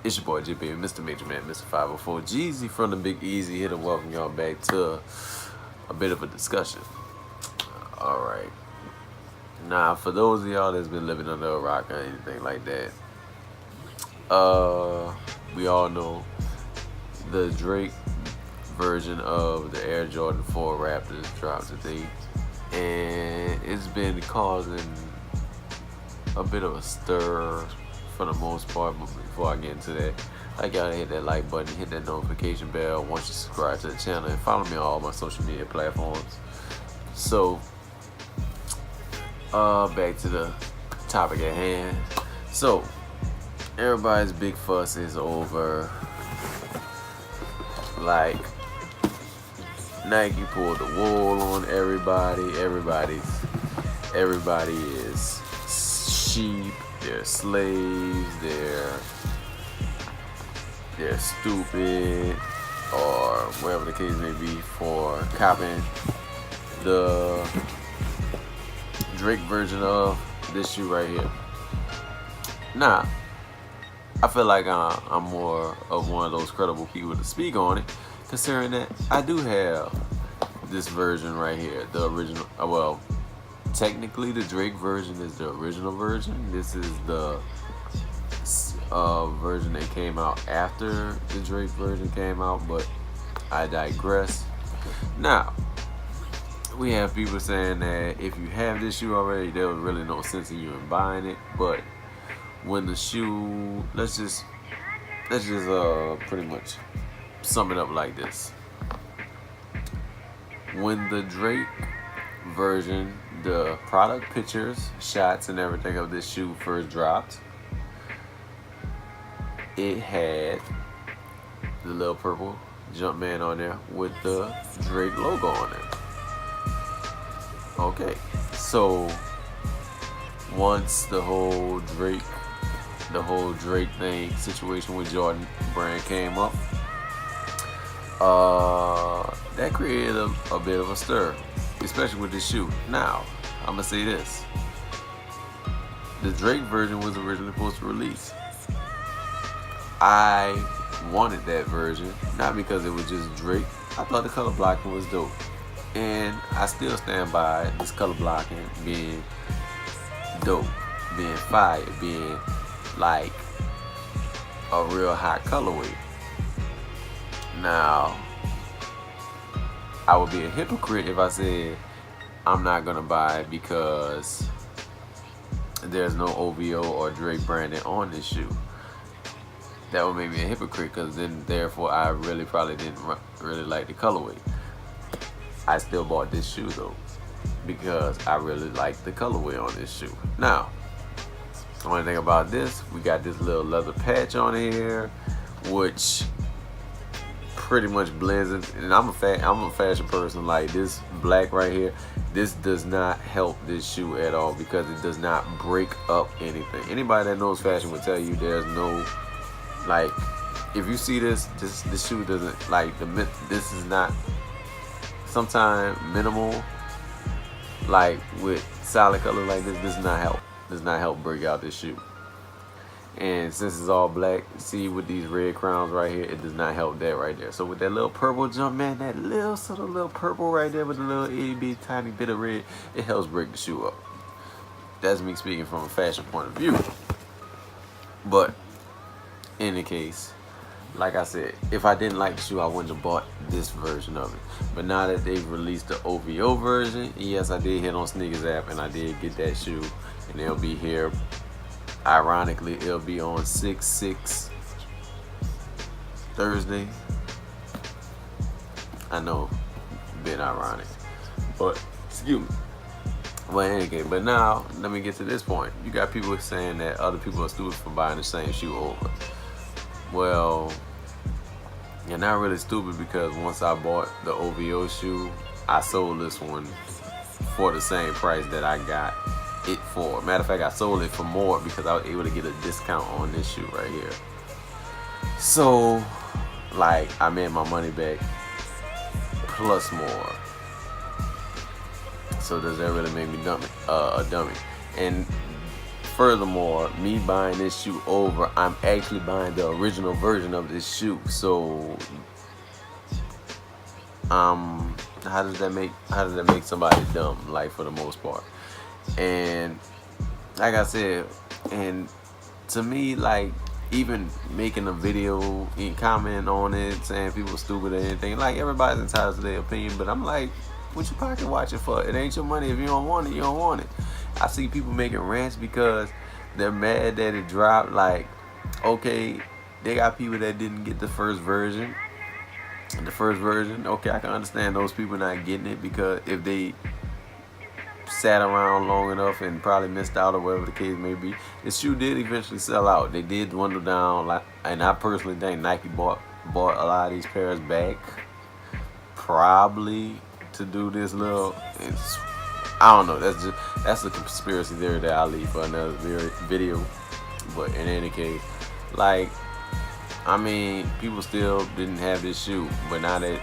It's your boy J Baby, Mr. Major Man, Mr. 504 Jeezy from the Big Easy here to welcome y'all back to a bit of a discussion. Alright. Now, for those of y'all that's been living under a rock or anything like that, we all know the Drake version of the Air Jordan 4 Raptors dropped today, and it's been causing a bit of a stir for the most part. But before I get into that, I gotta hit that like button, hit that notification bell once you subscribe to the channel, and follow me on all my social media platforms. So, back to the topic at hand. So, everybody's big fuss is over, like, Nike pulled the wool on everybody. Everybody is sheep. They're slaves. They're stupid, or whatever the case may be, for copying the Drake version of this shoe right here. Now, I feel like I'm more of one of those credible people to speak on it, considering that I do have this version right here, the original. Well, technically the Drake version is the original version. This is the version that came out after the Drake version came out, but I digress. Now, we have people saying that if you have this shoe already, there was really no sense in you in buying it. But when the shoe, let's just pretty much sum it up like this. When the Drake version, the product pictures, shots, and everything of this shoe first dropped, it had the little purple Jumpman on there with the Drake logo on it. Okay, so once the whole Drake thing situation with Jordan brand came up, that created a bit of a stir, especially with this shoe. Now, I'm gonna say this: the Drake version was originally supposed to release. I wanted that version, not because it was just Drake. I thought the color blocking was dope, and I still stand by this color blocking being dope, being fire, being like a real hot colorway. Now, I would be a hypocrite if I said I'm not gonna buy it because there's no OVO or Drake branding on this shoe. That would make me a hypocrite, because then therefore I probably didn't really like the colorway. I still bought this shoe though, because I really like the colorway on this shoe. Now, the only thing about this, we got this little leather patch on here, which pretty much blends in. And I'm a fashion person. Like, this black right here, this does not help this shoe at all, because it does not break up anything. Anybody that knows fashion will tell you there's no, like, if you see this shoe doesn't, like, this is not, sometimes minimal, like with solid color like this does not help break out this shoe. And since it's all black, see with these red crowns right here, it does not help that right there. So with that little purple jump, man, that little purple right there with a little itty bitty tiny bit of red, it helps break the shoe up. That's me speaking from a fashion point of view. But in any case, like I said, if I didn't like the shoe, I wouldn't have bought this version of it. But now that they've released the OVO version, yes, I did hit on Sneakers app and I did get that shoe, and it'll be here. Ironically, it'll be on 6/6 Thursday. I know, a bit ironic, but excuse me. Well, in any case, but now let me get to this point. You got people saying that other people are stupid for buying the same shoe over. Well, you're not really stupid, because once I bought the OVO shoe, I sold this one for the same price that I got it for. Matter of fact, I sold it for more because I was able to get a discount on this shoe right here. So, like, I made my money back plus more. So does that really make me a dummy? And furthermore, me buying this shoe over, I'm actually buying the original version of this shoe. So how does that make somebody dumb, like, for the most part? And like I said, and to me, like, even making a video and commenting on it saying people stupid or anything, like, everybody's entitled to their opinion, but I'm like, what you pocket watching for? It ain't your money. If you don't want it, you don't want it. I see people making rants because they're mad that it dropped. Like, okay, they got people that didn't get the first version. Okay, I can understand those people not getting it, because if they sat around long enough and probably missed out or whatever the case may be, the shoe did eventually sell out. They did dwindle down, like, and I personally think Nike bought a lot of these pairs back, probably to do this little. I don't know. That's a conspiracy theory that I'll leave for another video. But in any case, like, I mean, people still didn't have this shoe, but now that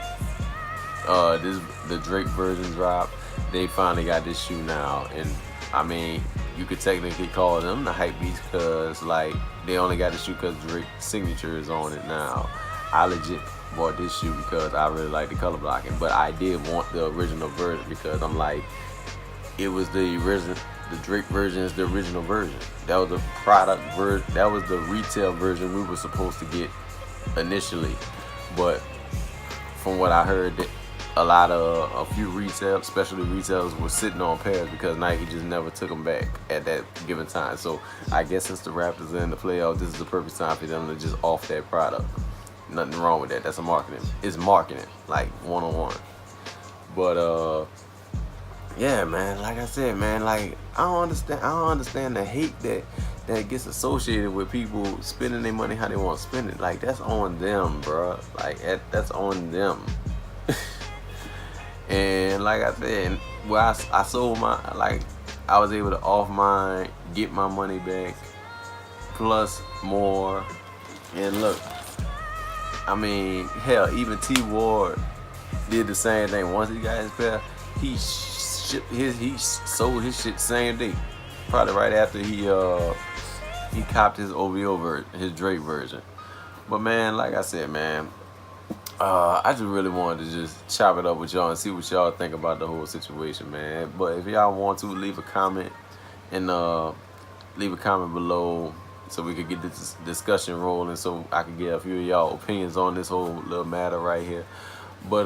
the Drake version dropped, they finally got this shoe now. And I mean, you could technically call them the hype beast, because, like, they only got the shoe because Drake's signature is on it now. I legit bought this shoe because I really like the color blocking, but I did want the original version because I'm like, it was the original. The Drake version is the original version. That was the product version. That was the retail version we were supposed to get initially. But from what I heard, that a few retail, specialty retailers were sitting on pairs because Nike just never took them back at that given time. So I guess since the Raptors are in the playoffs, this is the perfect time for them to just off that product. Nothing wrong with that. That's It's marketing, like, one-on-one. But yeah, man, like I said, man, like, I don't understand the hate that gets associated with people spending their money how they want to spend it. Like, that's on them, bro. Like, that's on them. And like I said, well, I sold I was able to off mine, get my money back, plus more. And look, I mean, hell, even T Ward did the same thing. Once he got his pair, he sold his shit same day, probably right after he copped his OVO version, his Drake version. But man, like I said, man, I just really wanted to just chop it up with y'all and see what y'all think about the whole situation, man. But if y'all want to, leave a comment and leave a comment below so we could get this discussion rolling, so I could get a few of y'all opinions on this whole little matter right here. But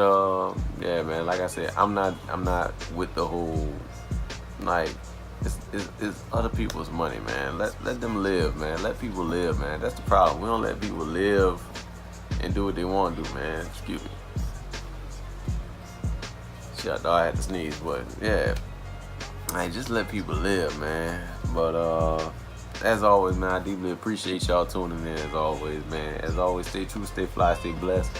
yeah, man, like I said, I'm not with the whole, like, it's other people's money, man. Let them live, man. Let people live, man. That's the problem. We don't let people live and do what they want to do, man. Excuse me. Shit, I had to sneeze, but yeah, man, just let people live, man. But as always, man, I deeply appreciate y'all tuning in. As always, man. As always, stay true, stay fly, stay blessed.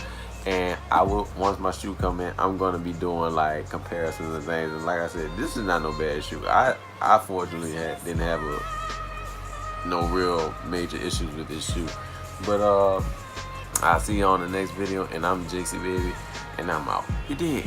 And I will, once my shoe come in, I'm gonna be doing, like, comparisons and things. And like I said, this is not no bad shoe. I fortunately didn't have no real major issues with this shoe. But I'll see you on the next video. And I'm JC Baby, and I'm out. You dig?